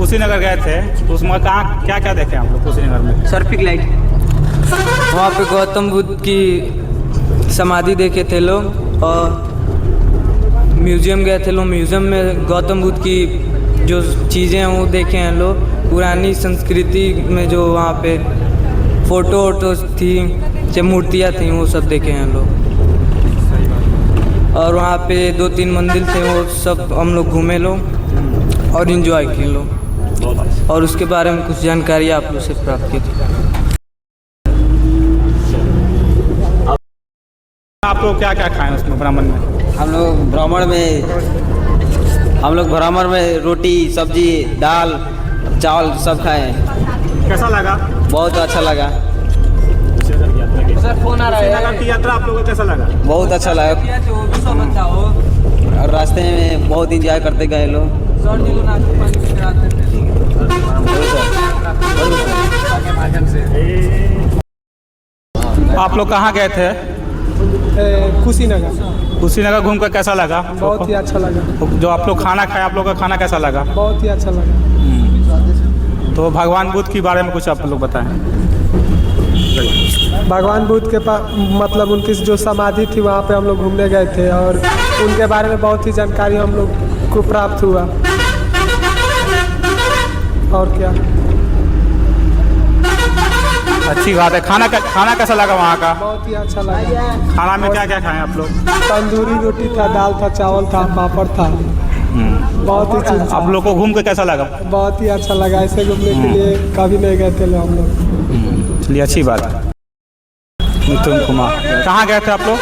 कुशीनगर गए थे तो उसमें कहाँ क्या क्या देखे आप लोग कुशीनगर में? सर्पिक लाइट, वहाँ पे गौतम बुद्ध की समाधि देखे थे लोग, और म्यूज़ियम गए थे लोग। म्यूज़ियम में गौतम बुद्ध की जो चीज़ें हैं वो देखे हैं लोग। पुरानी संस्कृति में जो वहाँ पे फ़ोटो वोटोस थी, जो मूर्तियाँ थी, वो सब देखे हैं लोग। और वहाँ पे 2-3 मंदिर थे, वो सब हम लोग घूमे लोग और इन्जॉय किए लोग, और उसके बारे में कुछ जानकारी आप लोग से प्राप्त की थी। आप लोग क्या क्या खाएं उसमें ब्राह्मण में? हम लोग ब्राह्मण में रोटी, सब्जी, दाल, चावल सब खाए। कैसा लगा? बहुत अच्छा लगा। फोन आ रहा कुशीनगर की यात्रा आप लोगों को कैसा लगा? बहुत अच्छा लगा, और रास्ते में बहुत इंजॉय करते गए लोग। आप लोग कहाँ गए थे? कुशीनगर। कुशीनगर घूम कर कैसा लगा? बहुत ही अच्छा लगा। जो आप लोग खाना खाए, आप लोग का खाना कैसा लगा? बहुत ही अच्छा लगा। तो भगवान बुद्ध के बारे में कुछ आप लोग बताएं। भगवान बुद्ध के पास मतलब उनकी जो समाधि थी वहाँ पे हम लोग घूमने गए थे, और उनके बारे में बहुत ही जानकारी हम लोग को प्राप्त हुआ। और क्या, अच्छी बात है। खाना कैसा लगा वहाँ का? बहुत ही अच्छा लगा। खाना में क्या क्या खाएं आप लोग? तंदूरी रोटी था, दाल था, चावल था, पापड़ था, बहुत ही चीज़। आप लोग को घूम के कैसा लगा? बहुत ही अच्छा लगा। ऐसे घूमने के लिए कभी नहीं गए थे हम लोग। चलिए, अच्छी बात है। मिथुन कुमार, कहाँ गए थे आप लोग?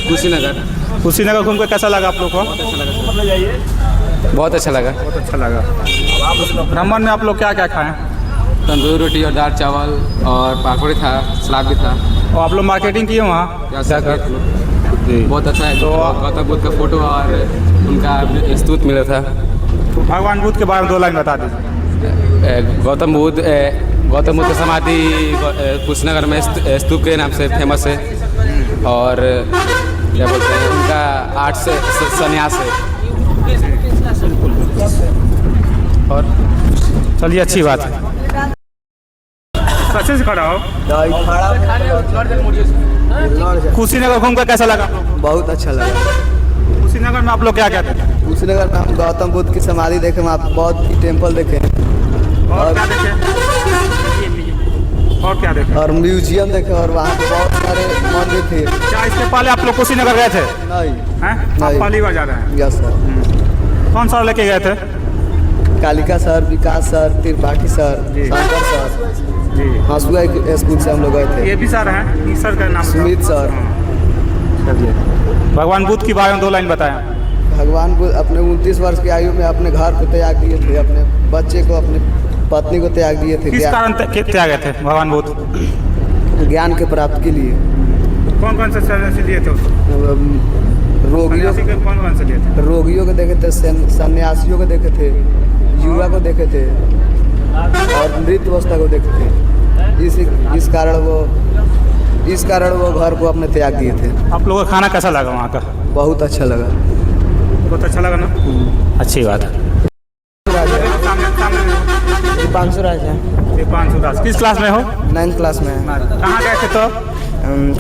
कुशीनगर। कुशीनगर घूम के कैसा लगा आप लोग को? बहुत अच्छा लगा। बहुत अच्छा लगा। ब्राह्मण में आप लोग क्या क्या खाएं? तंदूरी रोटी और दाल चावल और पापड़ था, सलाद भी था। और आप लोग मार्केटिंग किए वहाँ जाकर? बहुत अच्छा है। तो गौतम बुद्ध का फोटो और उनका स्तूप मिला था। भगवान बुद्ध के बारे में 2 लाइन बता दीजिए। गौतम बुद्ध की समाधि कुशीनगर में स्तूप के नाम से फेमस है, और क्या बोलते हैं, उनका 8 से संन्यास है। और चलिए, अच्छी बात है। अच्छे से खड़ा हो। कुशीनगर घूम कर कैसा लगा? बहुत अच्छा लगा। कुशीनगर में आप लोग क्या क्या देखे? कुशीनगर में हम गौतम बुद्ध की समाधि देखे, वहाँ बहुत टेम्पल देखे, और क्या देखे? और क्या देखे? और म्यूजियम देखे, और वहाँ पे बहुत सारे मंदिर थे। क्या इसके पहले आप लोग कुशीनगर गए थे? नहीं। हैं? आप नहीं। पहली बार जा रहे हैं? Yes sir. कौन सा लेके गए थे? कालिका सर, विकास सर, त्रिपाठी सर, जी। शंकर सर, जी। हंसुआ स्कूल से हम लोग गए थे। ये भी सर हैं, सर का नाम? सुमित सर। चलिए, भगवान बुद्ध के बारे में 2 लाइन बताएं। भगवान बुद्ध अपने 29 वर्ष की आयु में अपने घर को त्याग दिए थे, अपने बच्चे को, अपनी पत्नी को त्याग दिए थे। किस कारण त्याग गए थे भगवान बुद्ध? ज्ञान के प्राप्ति के लिए। कौन कौन से सन्यासी लिए थे? रोगियों कौन से लिए थे? रोगियों को देखे थे, सन्यासियों को देखे थे, युवा को देखे थे, और मृत अवस्था को देखे थे। इस कारण वो घर को अपने त्याग दिए थे। आप लोगों का खाना कैसा लगा वहाँ का? बहुत अच्छा लगा। बहुत अच्छा लगा ना? अच्छी बात है। दीपांशु राजा। दीपांशु दास, किस क्लास में हो? 9th क्लास में। कहाँ गए थे तो?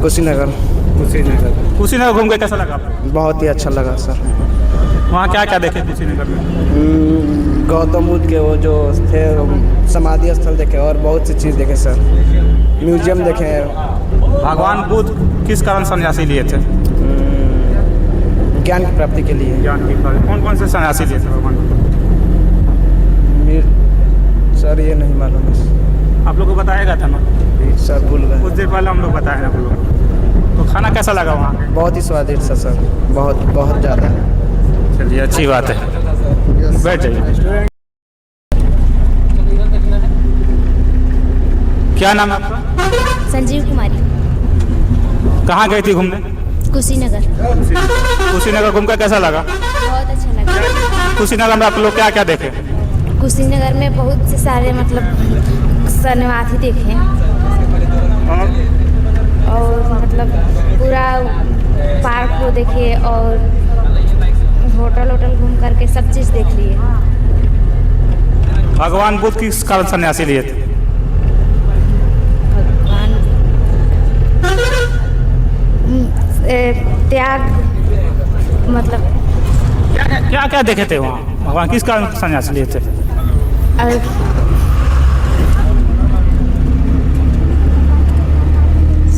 कुशीनगर। कुशीनगर घूम के कैसा लगा आपको? बहुत ही अच्छा लगा सर। वहाँ क्या क्या देखे कुशीनगर में? गौतम बुद्ध के वो जो थे समाधि स्थल देखे, और बहुत सी चीज़ देखे सर। म्यूजियम देखे। भगवान बुद्ध किस कारण सन्यासी लिए थे? ज्ञान की प्राप्ति के लिए। ज्ञान की प्राप्ति। कौन कौन से सन्यासी लिए थे भगवान बुद्ध? सर ये नहीं मालूम है। आप लोग को बताएगा था ना? सर भूल गए। कुछ देर पहले हम लोग बताए आप लोग। तो खाना कैसा लगा वहाँ? बहुत ही स्वादिष्ट सर, बहुत बहुत ज़्यादा। चलिए, अच्छी बात है। बैठ जाइए। क्या नाम है आपका? संजीव कुमारी। कहाँ गई थी घूमने? कुशीनगर। कुशीनगर घूम कर कैसा लगा? बहुत अच्छा लगा। कुशीनगर में आप लोग क्या क्या देखे? कुशीनगर में बहुत से सारे मतलब सन्यासी देखे, और मतलब पूरा पार्क को देखे, और होटल घूम करके सब चीज़ देख लिए। भगवान बुद्ध किस कारण सन्यासी लिए थे? भगवान त्याग मतलब क्या क्या देखे थे वहाँ? भगवान किस कारण सन्यासी लिए थे?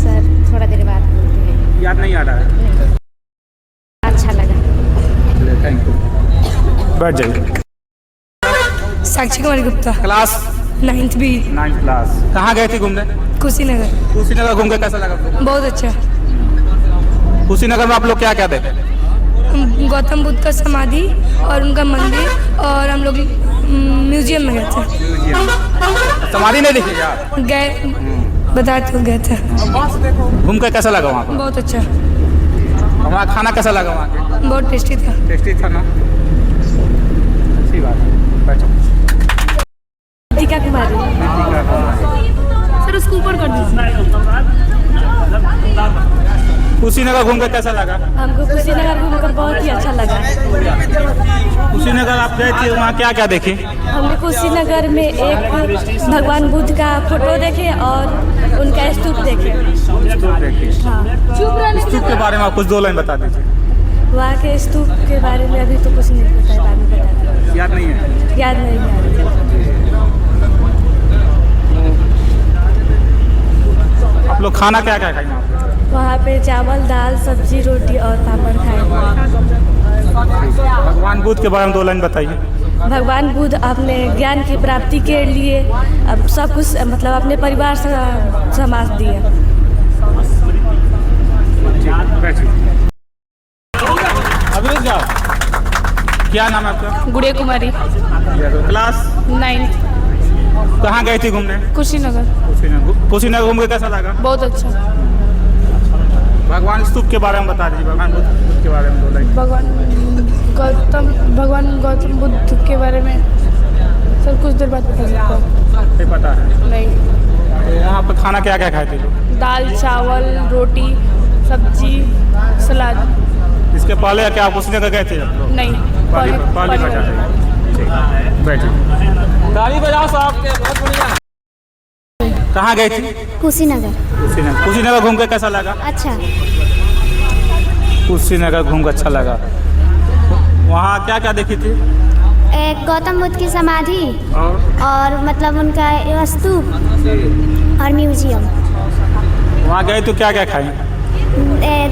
सर थोड़ा देर बाद बोलते हैं। याद नहीं आ रहा है। अच्छा लगा। Thank you. बैठ जाइए। Sakshi Kumari Gupta, class 9th B, 9th class. कहाँ गए थे घूमने? कुशीनगर। कुशीनगर घूम के कैसा लगा? बहुत अच्छा। कुशीनगर में आप लोग क्या क्या देखे? गौतम बुद्ध का समाधि और उनका मंदिर, और हम लोग म्यूजियम में गए थे। समाधि नहीं देखी क्या? गए, बताते हुए गए थे। घूम के कैसा लगा वहाँ? बहुत अच्छा, वहाँ खाना कैसा लगा वहाँ के? बहुत टेस्टी था। टेस्टी था ना? अच्छी बात है। बैठो। टीका कुमारी। सर उसको ऊपर कर दीजिए। कुशीनगर घूम के कैसा लगा? हमको कुशीनगर घूमकर बहुत ही अच्छा लगा। कुशीनगर आप गए थे, वहाँ क्या क्या देखे? हमने कुशीनगर में एक भगवान बुद्ध का फोटो देखे और उनका स्तूप देखे। हाँ। स्तूप के बारे में आप कुछ 2 लाइन बता दीजिए। वहाँ के स्तूप के बारे में अभी तो कुछ नहीं पता है, बाद में बता दें। याद नहीं है? याद नहीं है। आप लोग खाना क्या क्या खाए वहाँ पे? वहाँ पे चावल, दाल, सब्जी, रोटी और पापड़ खाए। भगवान बुद्ध के बारे में 2 लाइन बताइए। भगवान बुद्ध अपने ज्ञान की प्राप्ति के लिए अब सब कुछ मतलब अपने परिवार से समाज दिए। अभी जाओ। क्या नाम है आपका? गुड़िया कुमारी, क्लास 9th, कहाँ गए थे घूमने? कुशीनगर। कुशीनगर घूम के कैसा लगा? बहुत अच्छा। भगवान स्तूप के बारे में बता दीजिए। भगवान बुद्ध के बारे में 2 लाइन। भगवान गौतम बुद्ध के बारे में सर कुछ देर बाद बता सकता हूँ। नहीं पता है? नहीं। तो वहाँ पे खाना क्या क्या खाए थे लोग? दाल, चावल, रोटी, सब्जी, सलाद। इसके पहले क्या आप कुशीनगर गए थे? आप लोग नहीं, पहली बजा रहे हैं। ठीक, बैठिए। ताली बजाओ साहब। कहाँ गए थे? कुशीनगर। कुशीनगर घूम के कैसा लगा? अच्छा। कुशीनगर घूम के अच्छा लगा। वहाँ क्या क्या देखी थी? एक गौतम बुद्ध की समाधि और मतलब उनका स्तूप और म्यूजियम। वहाँ गए तो क्या क्या खाए?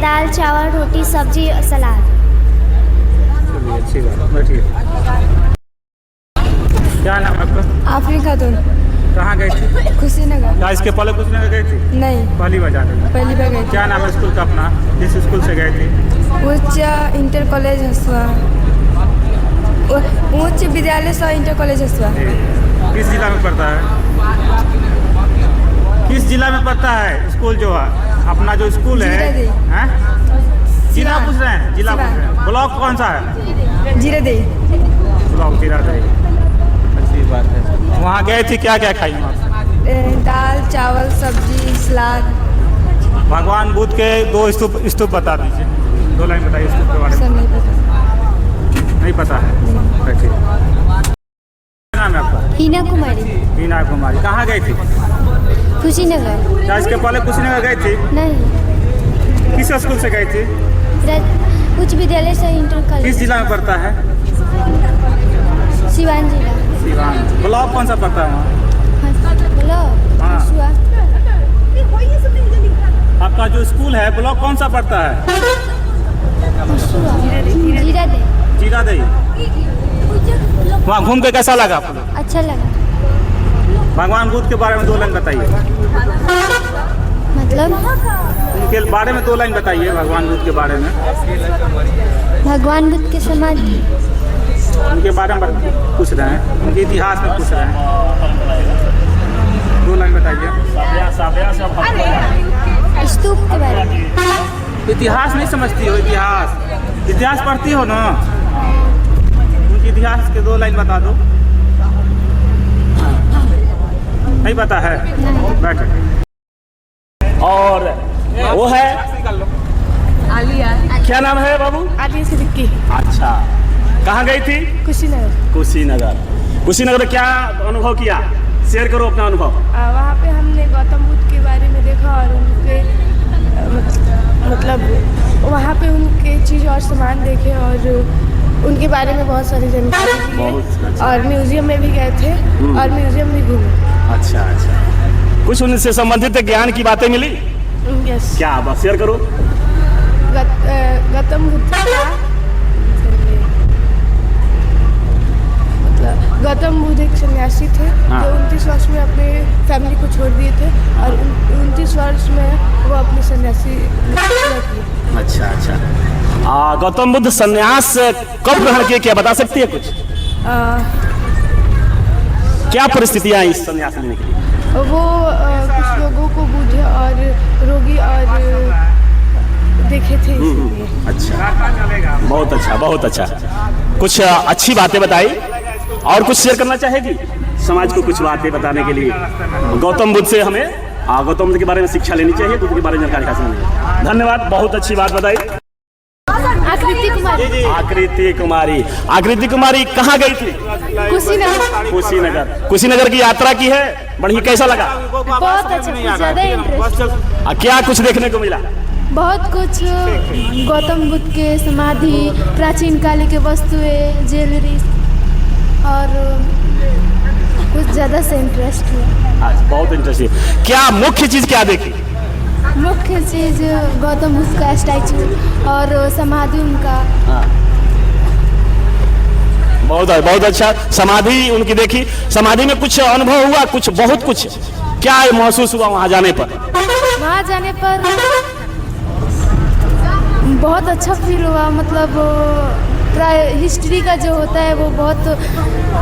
दाल, चावल, रोटी, सब्जी और सलाद। चलिए, अच्छी बात। बैठिए। क्या नाम है आपका? अफ्रीका तो कहाँ गए थे? कुशीनगर। क्या इसके पहले कुशीनगर गए थे? नहीं, पहली बार जा रहे हैं। पहली बार गई क्या नाम है स्कूल का अपना, जिस स्कूल से गए थे? उच्च इंटर कॉलेज हसुआ, उच्च विद्यालय सह इंटर कॉलेज हसुआ। किस जिला में पड़ता है? किस जिला में पड़ता है स्कूल जो है अपना जो स्कूल है? हैं? जिला पूछ रहे हैं? जिला पूछ रहे हैं। ब्लॉक कौन सा है? जीरादेई। ब्लॉक जीरादेई। अच्छी बात है। वहाँ गए थे, क्या क्या खाई वहाँ? दाल, चावल, सब्जी, सलाद। भगवान बुद्ध के 2 स्तूप बता दीजिए। 2 लाइन बताइए स्तूप के बारे में। सर नहीं पता। नहीं पता है? बैठिए। क्या नाम है आपका? हीना कुमारी। हीना कुमारी। कहाँ गए थे? कुशीनगर। क्या इसके पहले कुशीनगर गए थे? नहीं, किस स्कूल से गए थे? उच्च विद्यालय से इंटर कॉलेज। किस जिला में पड़ता है? सिवान जिला। सिवान। ब्लॉक कौन सा पड़ता है वहाँ? हेलो। हाँ। आपका जो स्कूल है ब्लॉक कौन सा पड़ता है? जीरादेई। जीरादेई। वहाँ घूम के कैसा लगा आपको? अच्छा लगा। भगवान बुद्ध के बारे में 2 लाइन बताइए। मतलब उनके बारे में 2 लाइन बताइए। भगवान बुद्ध के बारे में। भगवान बुद्ध के समाधि। उनके बारे में पूछ रहे हैं, उनके इतिहास में पूछ रहे हैं। 2 लाइन बताइए। स्तूप के बारे में। इतिहास नहीं समझती हो? इतिहास पढ़ती हो ना? उनके इतिहास के 2 लाइन बता दो। नहीं पता है? बैठो। और वो है आलिया। क्या नाम है बाबू? आलिया सिद्दीकी। अच्छा, कहाँ गई थी? कुशीनगर। कुशीनगर में क्या अनुभव किया? शेयर करो अपना अनुभव। वहाँ पे हमने गौतम बुद्ध के बारे में देखा और उनके मतलब वहाँ पे उनके चीज़ और सामान देखे और उनके बारे में बहुत सारी जानकारी दी और म्यूजियम में भी गए थे और म्यूजियम भी घूमे। अच्छा, कुछ उनसे संबंधित ज्ञान की बातें मिली? यस। क्या बस शेयर करो। गौतम बुद्ध का मतलब गौतम बुद्ध एक सन्यासी थे जो 29 वर्ष में अपने फैमिली को छोड़ दिए थे और 29 वर्ष में वो अपनी सन्यासी किए। अच्छा। गौतम बुद्ध संन्यास कब ग्रहण किए, क्या बता सकती है कुछ? क्या परिस्थितियां इस संन्यास लेने के लिए? वो कुछ लोगों को बूढ़े और रोगी और देखे थे इसलिए। अच्छा, बहुत अच्छा। कुछ अच्छी बातें बताई और कुछ शेयर करना चाहेगी समाज को कुछ बातें बताने के लिए? गौतम बुद्ध से हमें गौतम बुद्ध के बारे में शिक्षा लेनी चाहिए, बुद्ध के बारे में जानकारी हासिल करनी चाहिए। धन्यवाद, बहुत अच्छी बात बताई। आकृति कुमारी कहाँ गई थी? कुशीनगर की यात्रा की है, बढ़िया। कैसा लगा? बहुत अच्छा, ज़्यादा इंटरेस्ट। क्या कुछ देखने को मिला? बहुत कुछ, गौतम बुद्ध के समाधि, प्राचीन काल के वस्तुएं, ज्वेलरी और कुछ ज़्यादा से इंटरेस्ट हुआ। बहुत इंटरेस्टिंग। क्या मुख्य चीज़ क्या देखी? मुख्य चीज़ गौतम बुद्ध का स्टैचू और समाधि उनका। बहुत अच्छा। समाधि उनकी देखी, समाधि में कुछ अनुभव हुआ? बहुत कुछ क्या महसूस हुआ वहाँ जाने पर? वहाँ जाने पर बहुत अच्छा फील हुआ, मतलब हिस्ट्री का जो होता है वो बहुत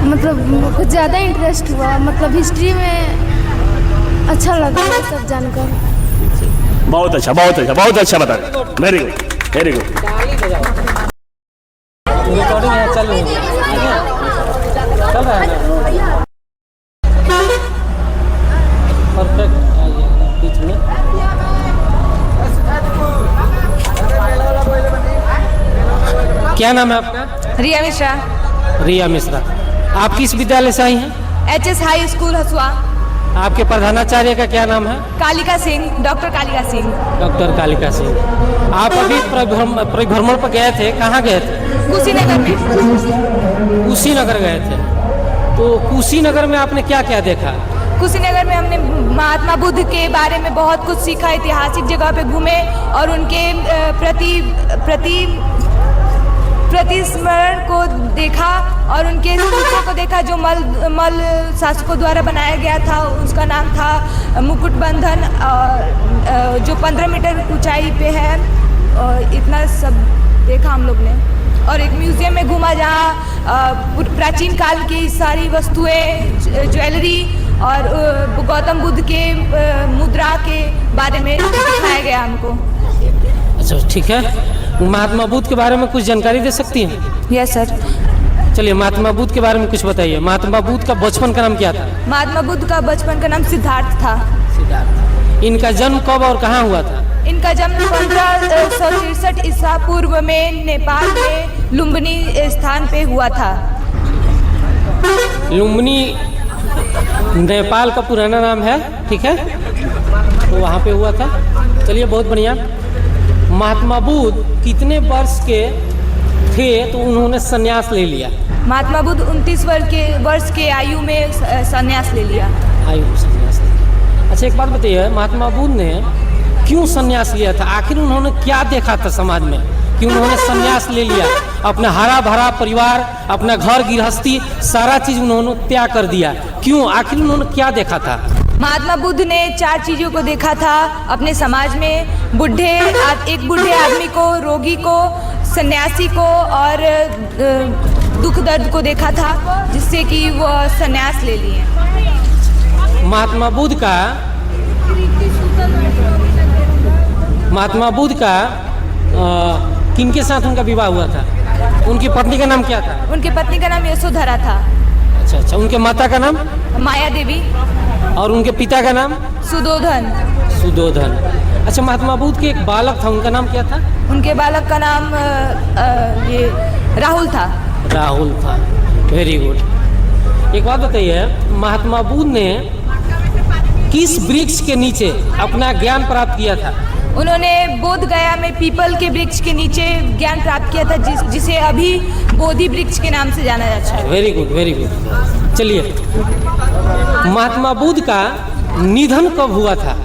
मतलब कुछ ज़्यादा इंटरेस्ट हुआ, मतलब हिस्ट्री में अच्छा लगा ये सब जानकर। बहुत अच्छा बता। Very good. रिकॉर्डिंग है, चल रहा है ना? परफेक्ट। बीच में क्या नाम है आपका? रिया मिश्रा। आप किस विद्यालय से आई हैं? HS हाई स्कूल हसुआ। आपके प्रधानाचार्य का क्या नाम है? कालिका सिंह, डॉक्टर कालिका सिंह। डॉक्टर कालिका सिंह। आप अभी परिभ्रमण पर गए थे, कहाँ गए थे? कुशीनगर में। कुशीनगर गए थे, तो कुशीनगर में आपने क्या क्या देखा? कुशीनगर में हमने महात्मा बुद्ध के बारे में बहुत कुछ सीखा, ऐतिहासिक जगह पे घूमे और उनके प्रतिस्मरण को देखा और उनके स्तूपों को देखा जो मल शासकों द्वारा बनाया गया था। उसका नाम था मुकुट बंधन, जो 15 मीटर ऊंचाई पे है। और इतना सब देखा हम लोग ने। और एक म्यूजियम में घूमा जहाँ प्राचीन काल की सारी वस्तुएं, ज्वेलरी और गौतम बुद्ध के मुद्रा के बारे में दिखाया गया हमको। अच्छा, ठीक है। महात्मा बुद्ध के बारे में कुछ जानकारी दे सकती हैं? Yes sir. चलिए, महात्मा बुद्ध के बारे में कुछ बताइए। महात्मा बुद्ध का बचपन का नाम क्या था? महात्मा बुद्ध का बचपन का नाम सिद्धार्थ था। सिद्धार्थ। इनका जन्म कब और कहाँ हुआ था? इनका जन्म 1563 ईसा पूर्व में नेपाल में लुम्बिनी स्थान पे हुआ था। लुम्बिनी नेपाल का पुराना नाम है, ठीक है, तो वहाँ पे हुआ था। चलिए, बहुत बढ़िया। महात्मा बुद्ध कितने वर्ष के थे तो उन्होंने संन्यास ले लिया? महात्मा बुद्ध 29 वर्ष के आयु में संन्यास ले लिया। संन्यास ले लिया। अच्छा, एक बात बताइए, महात्मा बुद्ध ने क्यों संन्यास लिया था? आखिर उन्होंने क्या देखा था समाज में कि उन्होंने संन्यास ले लिया? अपना हरा भरा परिवार, अपना घर गृहस्थी, सारा चीज उन्होंने त्याग कर दिया। क्यों? आखिर उन्होंने क्या देखा था? महात्मा बुद्ध ने 4 चीज़ों को देखा था अपने समाज में। एक बूढ़े आदमी को, रोगी को, सन्यासी को और दुख दर्द को देखा था, जिससे कि वो सन्यास ले लिए। महात्मा बुद्ध का किनके साथ उनका विवाह हुआ था? उनकी पत्नी का नाम क्या था? उनकी पत्नी का नाम यशोधरा था। अच्छा। उनके माता का नाम? माया देवी। और उनके पिता का नाम? सुदोधन। अच्छा, महात्मा बुद्ध के एक बालक था, उनका नाम क्या था? उनके बालक का नाम ये राहुल था। राहुल था। Very good. एक बात बताइए, महात्मा बुद्ध ने किस वृक्ष के नीचे अपना ज्ञान प्राप्त किया था? उन्होंने बोध गया में पीपल के वृक्ष के नीचे ज्ञान प्राप्त किया था, जिसे अभी बोधि वृक्ष के नाम से जाना जाता है। Very good, very good. चलिए, महात्मा बुद्ध का निधन कब हुआ था?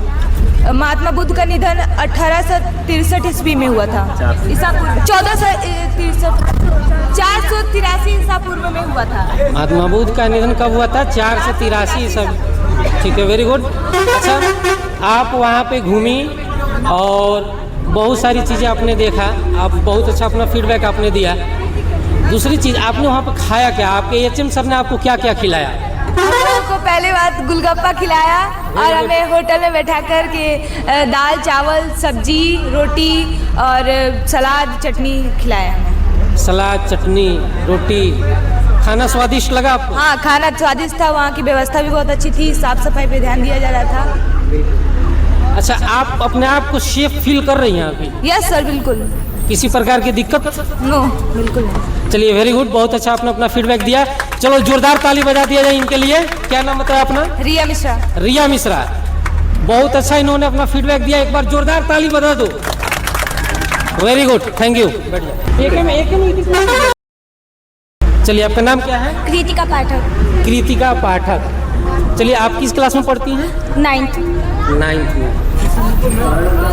महात्मा बुद्ध का निधन 1863 ईस्वी में हुआ था। ईसा पूर्व 483 ईसा पूर्व में हुआ था। महात्मा बुद्ध का निधन कब हुआ था? 483 ईसा। ठीक है, वेरी गुड। अच्छा, आप वहाँ पे घूमी और बहुत सारी चीज़ें आपने देखा, आप बहुत अच्छा अपना फीडबैक आपने दिया। दूसरी चीज़, आपने वहाँ पे खाया क्या? आपके एचएम सर ने आपको क्या क्या खिलाया? हम लोगों को पहले बात गुलगप्पा खिलाया और हमें होटल में बैठा कर के दाल चावल सब्जी रोटी और सलाद चटनी खिलाया हमें। सलाद चटनी रोटी, खाना स्वादिष्ट लगा आपको? हाँ, खाना स्वादिष्ट था। वहाँ की व्यवस्था भी बहुत अच्छी थी, साफ सफाई पे ध्यान दिया जा रहा था। अच्छा, आप अपने आप को सेफ फील कर रही हैं अभी? यस सर, बिल्कुल। किसी प्रकार की दिक्कत? नो, बिल्कुल नहीं। चलिए, वेरी गुड, बहुत अच्छा आपने अपना फीडबैक दिया। चलो जोरदार ताली बजा दिया जाए इनके लिए। क्या नाम बताया अपना? रिया मिश्रा। रिया मिश्रा, बहुत अच्छा इन्होंने अपना फीडबैक दिया। एक बार जोरदार ताली बजा दो। Very good, thank you. चलिए, आपका नाम क्या है? कृतिका पाठक। कृतिका पाठक। चलिए, आप किस क्लास में पढ़ती हैं? 9th में।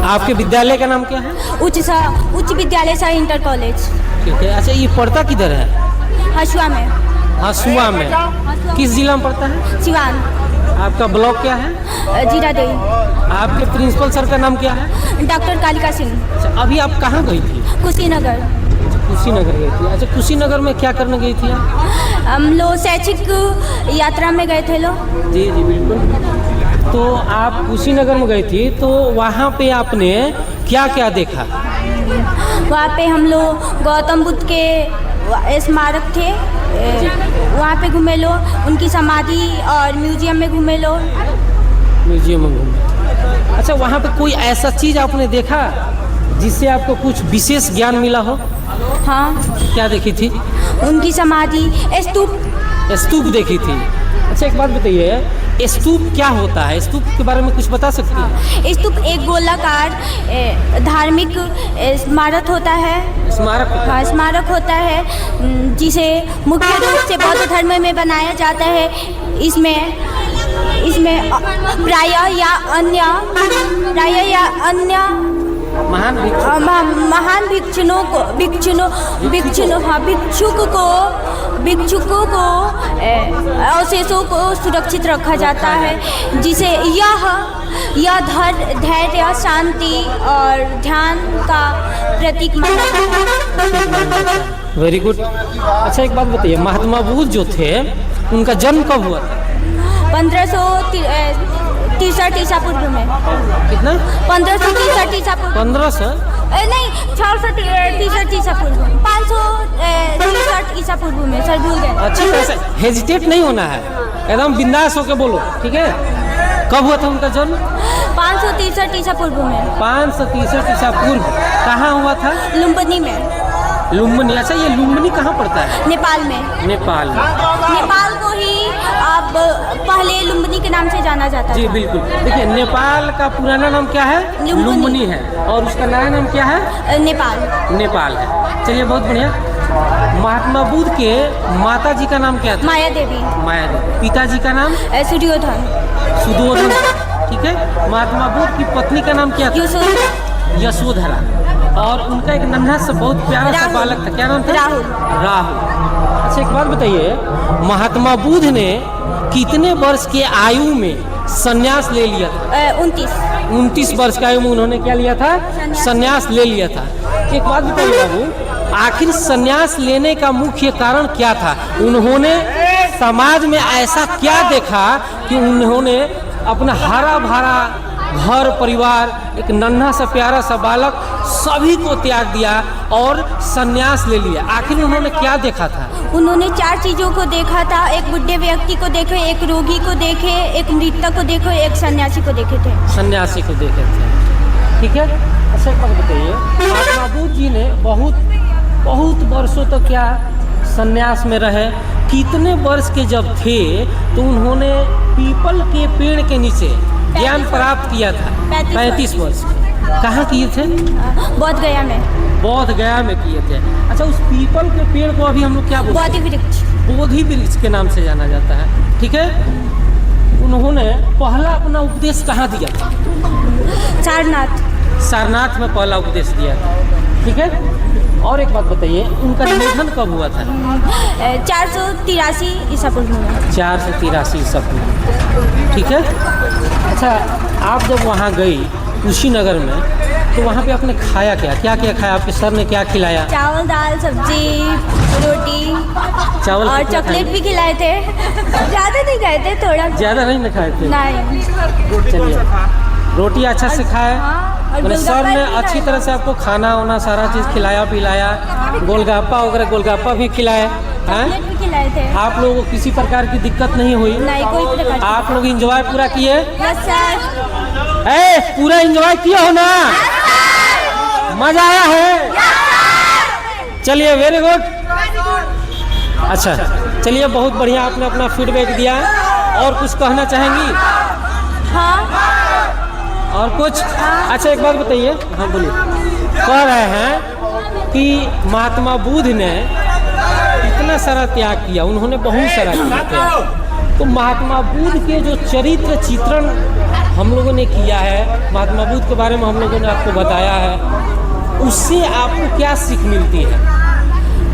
आपके विद्यालय का नाम क्या है? उच्च विद्यालय सा इंटर कॉलेज। ठीक है। अच्छा, ये पढ़ता किधर है? हसुआ में। हसुआ में। किस जिला में पढ़ता है? सिवान। आपका ब्लॉक क्या है? जीरादेई। आपके प्रिंसिपल सर का नाम क्या है? डॉक्टर कालिका सिंह। अच्छा, अभी आप कहाँ गई थी? कुशीनगर। कुशीनगर गई थी। अच्छा, कुशीनगर में क्या करने गई थी आप? हम लोग शैक्षिक यात्रा में गए थे लोग। जी जी, बिल्कुल। तो आप कुशीनगर में गई थी, तो वहाँ पे आपने क्या क्या देखा? वहाँ पे हम लोग गौतम बुद्ध के स्मारक थे, वहाँ पे घूमे लो, उनकी समाधि और म्यूजियम में घूमे लो। म्यूजियम में घूमे। अच्छा, वहाँ पे कोई ऐसा चीज़ आपने देखा जिससे आपको कुछ विशेष ज्ञान मिला हो? हाँ। क्या देखी थी? उनकी समाधि, स्तूप देखी थी। अच्छा, एक बात बताइए, स्तूप क्या होता है? स्तूप के बारे में कुछ बता सकती हैं? स्तूप एक गोलाकार धार्मिक स्मारक होता है। स्मारक? हाँ, स्मारक होता है जिसे मुख्य रूप से बौद्ध धर्म में बनाया जाता है। इसमें प्रायः या अन्य महान भिक्षुकों को अवशेषों को सुरक्षित रखा जाता है, जिसे यह धैर्य, शांति और ध्यान का प्रतीक माना जाता है। Very good. अच्छा, एक बात बताइए, महात्मा बुद्ध जो थे उनका जन्म कब हुआ था? 1563 ईसा पूर्व में। कितना? 1563 ईसा पूर्व। 1500? नहीं, 663 ईसा पूर्व। 563 ईसा पूर्व में। सर भूल गए। अच्छी तरह से हेजिटेट नहीं होना है, एकदम बिंदास होकर बोलो, ठीक है? कब हुआ था उनका जन्म? 563 ईसा पूर्व में। 563 ईसा पूर्व। कहाँ हुआ था? लुम्बिनी में। लुम्बिनी। अच्छा, ये लुम्बिनी कहाँ पड़ता है? नेपाल में। नेपाल में। नेपाल को ही अब पहले लुम्बिनी के नाम से जाना जाता है। जी बिल्कुल। देखिए, नेपाल का पुराना नाम क्या है? लुम्बिनी है। और उसका नया नाम क्या है? नेपाल है। चलिए, बहुत बढ़िया। महात्मा बुद्ध के माता जी का नाम क्या था? माया देवी। पिताजी का नाम? सुदोधन। ठीक है। महात्मा बुद्ध की पत्नी का नाम क्या था? यशोधरा। और उनका एक नन्हा सा बहुत प्यारा सा बालक था, क्या नाम था? राहुल। अच्छा, एक बात बताइए, महात्मा बुद्ध ने कितने वर्ष के आयु में संन्यास ले लिया था? 29 वर्ष की आयु में उन्होंने क्या लिया था? संन्यास ले लिया था। एक बात बताइए बाबू, आखिर संन्यास लेने का मुख्य कारण क्या था? उन्होंने समाज में ऐसा क्या देखा कि उन्होंने अपना हरा भरा घर परिवार, एक नन्हा सा प्यारा सा बालक, सभी को त्याग दिया और संन्यास ले लिया? आखिर उन्होंने क्या देखा था? उन्होंने 4 चीज़ों को देखा था। एक बुढ़े व्यक्ति को देखे, एक रोगी को देखे, एक मृतक को देखे, एक सन्यासी को देखे थे। सन्यासी को देखे थे। ठीक है। अच्छा, एक बात बताइए, महात्मा बुद्ध जी ने बहुत वर्षों तक क्या संन्यास में रहे। कितने वर्ष के जब थे तो उन्होंने पीपल के पेड़ के नीचे ज्ञान प्राप्त किया था? 35 वर्ष। कहाँ किए थे? बोध गया में। बोध गया में किए थे। अच्छा, उस पीपल के पेड़ को अभी हम लोग क्या बोलते हैं? बोधि वृक्ष। बोधि वृक्ष के नाम से जाना जाता है। ठीक है, उन्होंने पहला अपना उपदेश कहाँ दिया था? सारनाथ में पहला उपदेश दिया था। ठीक है, और एक बात बताइए, उनका निधन कब हुआ था? 483 ईसा पूर्व में। 483 ईसा पूर्व। ठीक है। अच्छा, आप जब वहाँ गई कुशीनगर में तो वहाँ पे आपने खाया क्या? क्या क्या खाया? आपके सर ने क्या खिलाया? चावल, दाल, सब्जी, रोटी, चावल और चॉकलेट भी खिलाए थे। ज़्यादा नहीं खाए थे, थोड़ा। ज़्यादा नहीं खाए थे? नहीं। चलिए, रोटी अच्छा से खाए। मैंने सर ने अच्छी तरह से आपको खाना वाना सारा चीज़ खिलाया पिलाया, गोलगप्पा वगैरह गोलगप्पा भी खिलाए हैं? भी खिलाए थे। आप लोगों को किसी प्रकार की दिक्कत नहीं हुई? नहीं, कोई प्रकार की। आप लोग एंजॉय पूरा किए? Yes sir. पूरा एंजॉय किए हो ना? मजा आया है? चलिए, वेरी गुड। अच्छा, चलिए, बहुत बढ़िया आपने अपना फीडबैक दिया। और कुछ कहना चाहेंगी? हाँ। और कुछ? अच्छा, एक बात बताइए। हाँ, बोलिए। कह रहे हैं कि महात्मा बुद्ध ने इतना सारा त्याग किया, उन्होंने बहुत सारा किया था। तो महात्मा बुद्ध के जो चरित्र चित्रण हम लोगों ने किया है, महात्मा बुद्ध के बारे में हम लोगों ने आपको बताया है, उससे आपको क्या सीख मिलती है?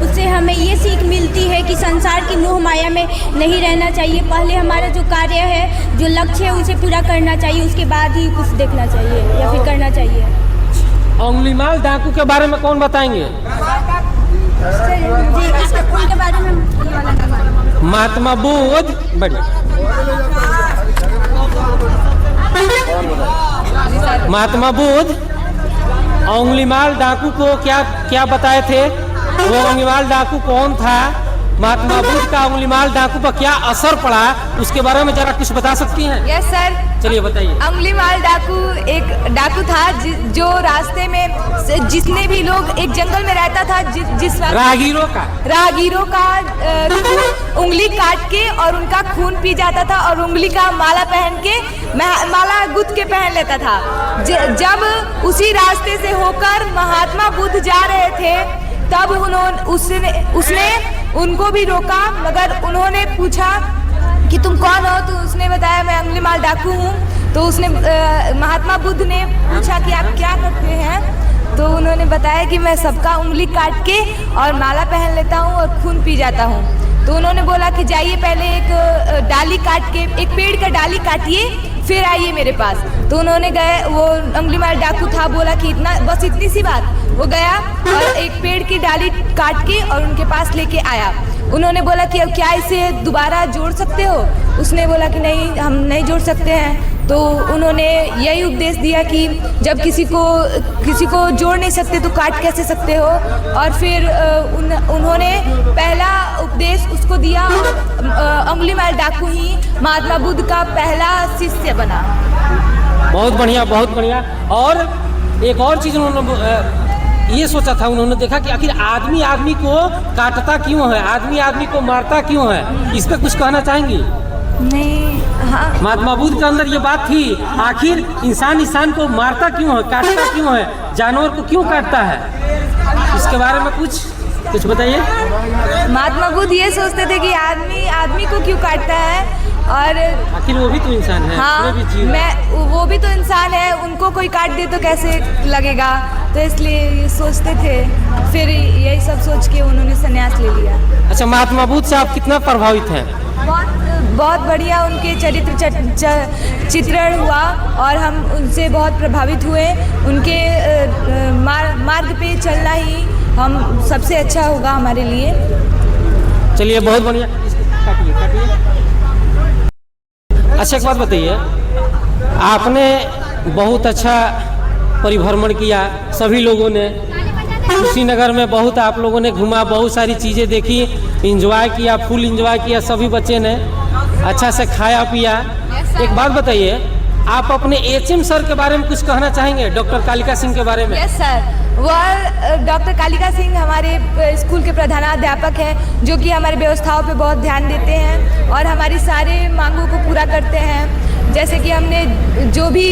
उससे हमें ये सीख मिलती है कि संसार की मोह माया में नहीं रहना चाहिए। पहले हमारा जो कार्य है, जो लक्ष्य है, उसे पूरा करना चाहिए। उसके बाद ही कुछ देखना चाहिए या फिर करना चाहिए। अंगुलीमाल डाकू के बारे में कौन बताएंगे? जी, उनके बारे में महात्मा बुद्ध। बढ़िया। महात्मा बुद्ध अंगुलीमाल डाकू को क्या क्या बताए थे? वो अंगुलीमाल डाकू कौन था? महात्मा बुद्ध का अंगुलीमाल डाकू पर क्या असर पड़ा, उसके बारे में जरा कुछ बता सकती हैं? Yes sir. चलिए, बताइए। अंगुलीमाल डाकू एक डाकू था जो रास्ते में जितने भी लोग, एक जंगल में रहता था, जिस राहगीरों का उंगली काट के और उनका खून पी जाता था और उंगली का माला पहन के, माला गुथ के पहन लेता था। जब उसी रास्ते से होकर महात्मा बुद्ध जा रहे थे, तब उसने उनको भी रोका, मगर उन्होंने पूछा कि तुम कौन हो? तो उसने बताया मैं अंगुलीमाल डाकू हूँ। तो उसने महात्मा बुद्ध ने पूछा कि आप क्या करते हैं? तो उन्होंने बताया कि मैं सबका उंगली काट के और माला पहन लेता हूँ और खून पी जाता हूँ। तो उन्होंने बोला कि जाइए, पहले एक डाली काट के, एक पेड़ का डाली काटिए, फिर आइए मेरे पास। तो उन्होंने गए, वो अंगुलीमाल डाकू था, बोला कि बस इतनी सी बात। वो गया और एक पेड़ की डाली काट के और उनके पास लेके आया। उन्होंने बोला कि अब क्या इसे दोबारा जोड़ सकते हो? उसने बोला कि नहीं, हम नहीं जोड़ सकते हैं। तो उन्होंने यही उपदेश दिया कि जब किसी को जोड़ नहीं सकते तो काट कैसे सकते हो? और फिर उन्होंने पहला उपदेश उसको दिया। अंगुलीमाल डाकू ही महात्मा बुद्ध का पहला शिष्य बना। बहुत बढ़िया, बहुत बढ़िया। और एक और चीज़ उन्होंने ये सोचा था, उन्होंने देखा कि आखिर आदमी आदमी को काटता क्यों है, आदमी आदमी को मारता क्यों है? इस पर कुछ कहना चाहेंगी? नहीं। हाँ, महात्मा बुद्ध के अंदर ये बात थी, आखिर इंसान को मारता क्यों है, काटता क्यों है, जानवर को क्यों काटता है? इसके बारे में कुछ बताइए। महात्मा बुद्ध ये सोचते थे कि आदमी आदमी को क्यों काटता है, और आखिर वो भी तो इंसान है। हाँ, वो भी तो इंसान है, उनको कोई काट दे तो कैसे लगेगा? तो इसलिए ये सोचते थे। फिर यही सब सोच के उन्होंने संन्यास ले लिया। अच्छा, महात्मा बुद्ध से आप कितना प्रभावित हैं? बहुत बढ़िया उनके चरित्र चित्रण हुआ और हम उनसे बहुत प्रभावित हुए। उनके मार्ग पे चलना ही हम सबसे अच्छा होगा हमारे लिए। चलिए, बहुत बढ़िया। काटिए। अच्छा, एक बात बताइए, आपने बहुत अच्छा परिभ्रमण किया, सभी लोगों ने कुशीनगर में बहुत आप लोगों ने घूमा, बहुत सारी चीज़ें देखी, एंजॉय किया, फुल एंजॉय किया, सभी बच्चे ने अच्छा से खाया पिया। एक बात बताइए, आप अपने HM सर के बारे में कुछ कहना चाहेंगे? डॉक्टर कालिका सिंह के बारे में? Yes sir. वह डॉक्टर कालिका सिंह हमारे स्कूल के प्रधानाध्यापक हैं, जो कि हमारी व्यवस्थाओं पे बहुत ध्यान देते हैं और हमारी सारे मांगों को पूरा करते हैं। जैसे कि हमने जो भी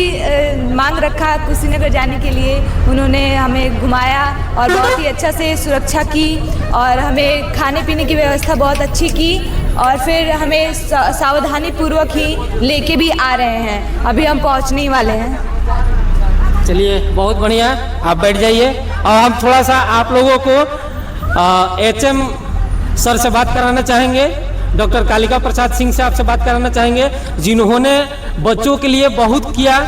मांग रखा कुशीनगर जाने के लिए, उन्होंने हमें घुमाया और बहुत ही अच्छा से सुरक्षा की और हमें खाने पीने की व्यवस्था बहुत अच्छी की और फिर हमें सावधानी पूर्वक ही लेके भी आ रहे हैं। अभी हम पहुंचने ही वाले हैं। चलिए, बहुत बढ़िया, आप बैठ जाइए। और हम थोड़ा सा आप लोगों को HM सर से बात कराना चाहेंगे, डॉक्टर कालिका प्रसाद सिंह से आपसे बात कराना चाहेंगे, जिन्होंने बच्चों के लिए बहुत किया,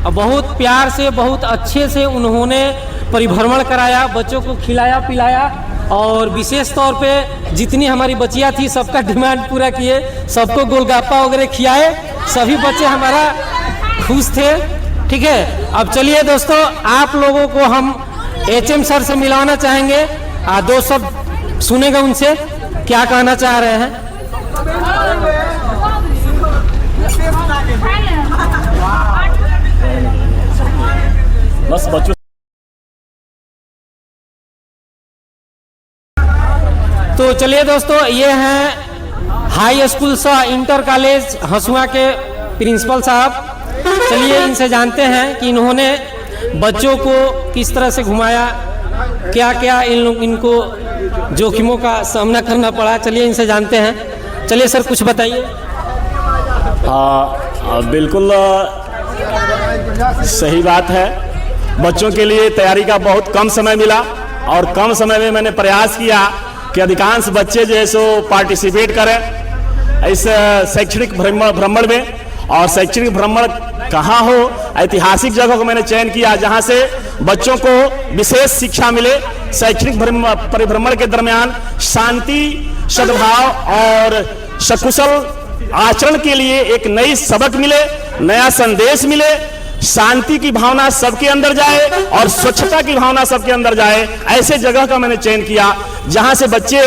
बहुत प्यार से, बहुत अच्छे से उन्होंने परिभ्रमण कराया, बच्चों को खिलाया पिलाया और विशेष तौर पे जितनी हमारी बच्चियाँ थी सबका डिमांड पूरा किए, सबको गोलगप्पा वगैरह खिलाए, सभी बच्चे हमारा खुश थे। ठीक है, अब चलिए दोस्तों, आप लोगों को हम HM सर से मिलाना चाहेंगे। दो शब्द सुनेगा उनसे क्या कहना चाह रहे हैं। बस बच्चों तो चलिए दोस्तों, ये हैं हाई स्कूल सा इंटर कॉलेज हसुआ के प्रिंसिपल साहब। चलिए इनसे जानते हैं कि इन्होंने बच्चों को किस तरह से घुमाया, क्या क्या इनको जोखिमों का सामना करना पड़ा। चलिए इनसे जानते हैं। चलिए सर, कुछ बताइए। बिल्कुल सही बात है। बच्चों के लिए तैयारी का बहुत कम समय मिला और कम समय में मैंने प्रयास किया कि अधिकांश बच्चे जो है सो पार्टिसिपेट करें इस शैक्षणिक भ्रमण में। और शैक्षणिक भ्रमण कहाँ हो, ऐतिहासिक जगह को मैंने चयन किया जहाँ से बच्चों को विशेष शिक्षा मिले। शैक्षणिक परिभ्रमण के दरमियान शांति, सद्भाव और सकुशल आचरण के लिए एक नई सबक मिले, नया संदेश मिले, शांति की भावना सबके अंदर जाए और स्वच्छता की भावना सबके अंदर जाए। ऐसे जगह का मैंने चयन किया जहां से बच्चे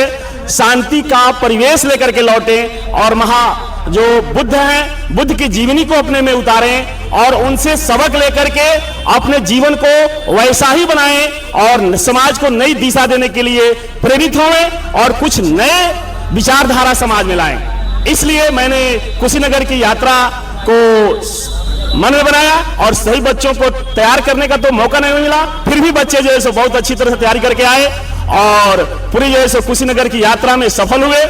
शांति का परिवेश लेकर के लौटे और जो बुद्ध हैं, बुद्ध की जीवनी को अपने में उतारें और उनसे सबक लेकर के अपने जीवन को वैसा ही बनाएं और समाज को नई दिशा देने के लिए प्रेरित हों और कुछ नए विचारधारा समाज में लाएं। इसलिए मैंने कुशीनगर की यात्रा को मन में बनाया और सही बच्चों को तैयार करने का तो मौका नहीं मिला, फिर भी बच्चे जो है सो बहुत अच्छी तरह से तैयारी करके आए और पूरी जो है सो कुशीनगर की यात्रा में सफल हुए।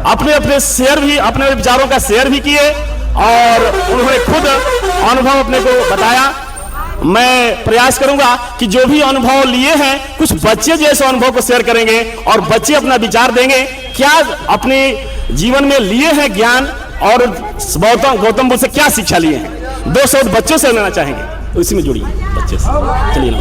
अपने विचारों का शेयर भी किए और उन्होंने खुद अनुभव अपने को बताया। मैं प्रयास करूंगा कि जो भी अनुभव लिए हैं, कुछ बच्चे जो है सो अनुभव को शेयर करेंगे और बच्चे अपना विचार देंगे, क्या अपने जीवन में लिए हैं ज्ञान और गौतम बुद्ध से क्या शिक्षा लिए हैं। 200 बच्चों से लेना चाहेंगे, उसी में जुड़िए बच्चे से। चलिए ना,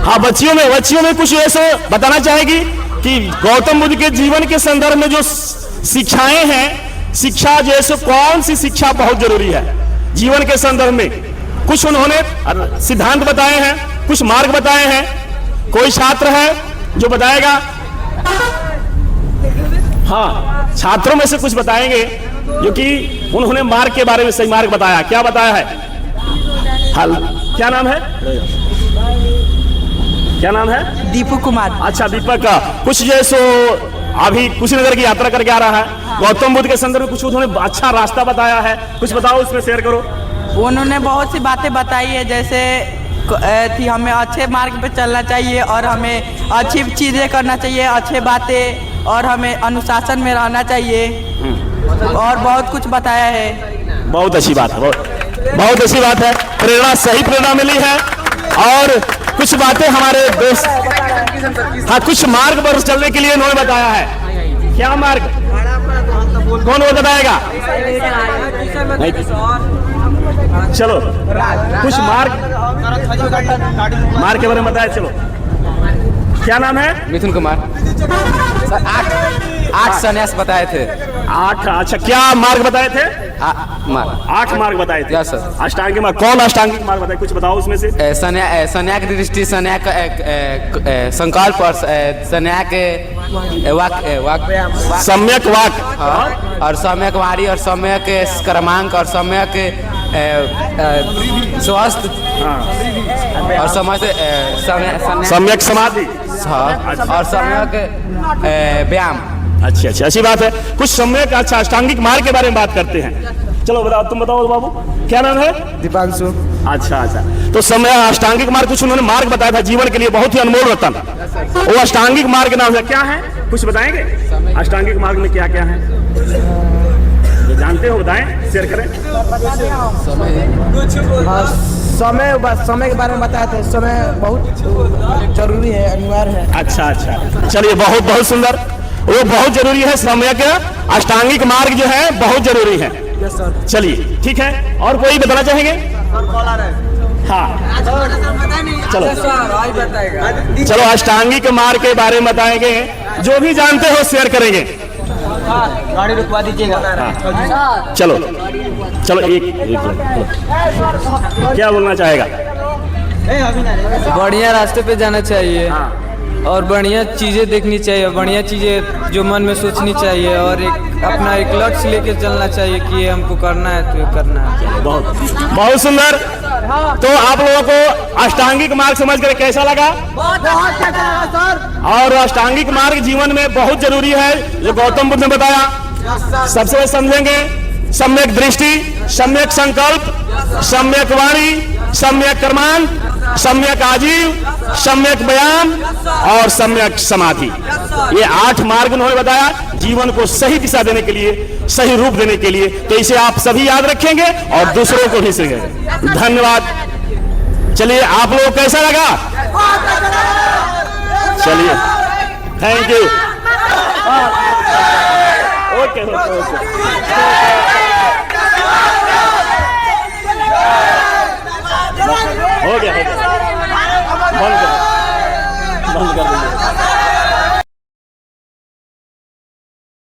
हाँ, बच्चियों में कुछ ऐसे बताना चाहेगी कि गौतम बुद्ध के जीवन के संदर्भ में जो शिक्षाएं हैं, शिक्षा जो है कौन सी शिक्षा बहुत जरूरी है जीवन के संदर्भ में। कुछ उन्होंने सिद्धांत बताए हैं, कुछ मार्ग बताए हैं। कोई छात्र है जो बताएगा? हाँ, छात्रों में से कुछ बताएंगे जो कि उन्होंने मार्ग के बारे में सही मार्ग बताया। क्या बताया है? हाल क्या नाम है? क्या नाम है? दीपक कुमार। अच्छा, दीपक का कुछ जो है सो अभी कुशीनगर की यात्रा करके आ रहा है। गौतम बुद्ध के संदर्भ में कुछ उन्होंने अच्छा रास्ता बताया है, कुछ बताओ, उसमें शेयर करो। उन्होंने बहुत सी बातें बताई है, जैसे थी हमें अच्छे मार्ग पे चलना चाहिए और हमें अच्छी चीज़ें करना चाहिए, अच्छे बातें, और हमें अनुशासन में रहना चाहिए और बहुत कुछ बताया है। बहुत अच्छी बात है, बहुत अच्छी बात है। प्रेरणा, सही प्रेरणा मिली है। और कुछ बातें हमारे दोस्त, हाँ, कुछ मार्ग पर चलने के लिए उन्होंने बताया है। क्या मार्ग? कौन वो बताएगा? चलो, कुछ मार्ग के बारे में बताया। चलो, क्या नाम है? मिथुन कुमार। सर, 8 संन्यास बताए थे। 8? अच्छा, क्या मार्ग बताए थे? 8 मार्ग बताए थे। Yes sir. अष्टांगिक मार्ग, कौन अष्टांगिक मार्ग बताए, कुछ बताओ उसमें से। संन्यास की दृष्टि, संन्यास संकल्प और संन्यास सम्यक वाक, और सम्यक वाणी और सम्यक क्रमांक और सम्यक स्वस्थ और समय से सम्यक समाधि और सम्यक व्यायाम। अच्छी अच्छी बात है। कुछ सम्यक अच्छा अष्टांगिक मार्ग के बारे में बात करते हैं। चलो बताओ, तुम बताओ बाबू, क्या नाम है? दीपांशु। अच्छा, तो समय अष्टांगिक मार्ग, कुछ उन्होंने मार्ग बताया था जीवन के लिए, बहुत ही अनमोल रतन। वो अष्टांगिक मार्ग नाम है, क्या है कुछ बताएंगे? अष्टांगिक मार्ग में क्या क्या है जो जानते हो बताएं, शेयर करें। समय के बारे में बताया था। समय बहुत जरूरी है, अनिवार्य है। अच्छा, चलिए, बहुत बहुत सुंदर। वो बहुत जरूरी है, समय का अष्टांगिक मार्ग जो है बहुत जरूरी है। चलिए ठीक है, और कोई बताना चाहेंगे? हाँ चलो अष्टांगिक मार्ग के बारे में बताएंगे, जो भी जानते हो शेयर करेंगे। गाड़ी रुकवा दीजिएगा। चलो एक क्या बोलना चाहेगा? बढ़िया रास्ते पे जाना चाहिए और बढ़िया चीज़ें देखनी चाहिए, बढ़िया चीज़ें जो मन में सोचनी चाहिए और अपना एक लक्ष्य लेके चलना चाहिए कि ये हमको करना है तो ये करना है। बहुत सुंदर। तो आप लोगों को अष्टांगिक मार्ग समझ कर कैसा लगा? और अष्टांगिक मार्ग जीवन में बहुत जरूरी है, जो गौतम बुद्ध ने बताया। सबसे समझेंगे सम्यक दृष्टि, सम्यक संकल्प, सम्यक वाणी, सम्यक कर्मांग, सम्यक आजीव, सम्यक व्यायाम और सम्यक समाधि। ये 8 मार्ग उन्होंने बताया जीवन को सही दिशा देने के लिए, सही रूप देने के लिए। तो इसे आप सभी याद रखेंगे और दूसरों को भी सिखाएंगे। धन्यवाद। चलिए, आप लोगों को कैसा लगा? चलिए, थैंक यू। ओके। हो गया, बंद कर दीजिए।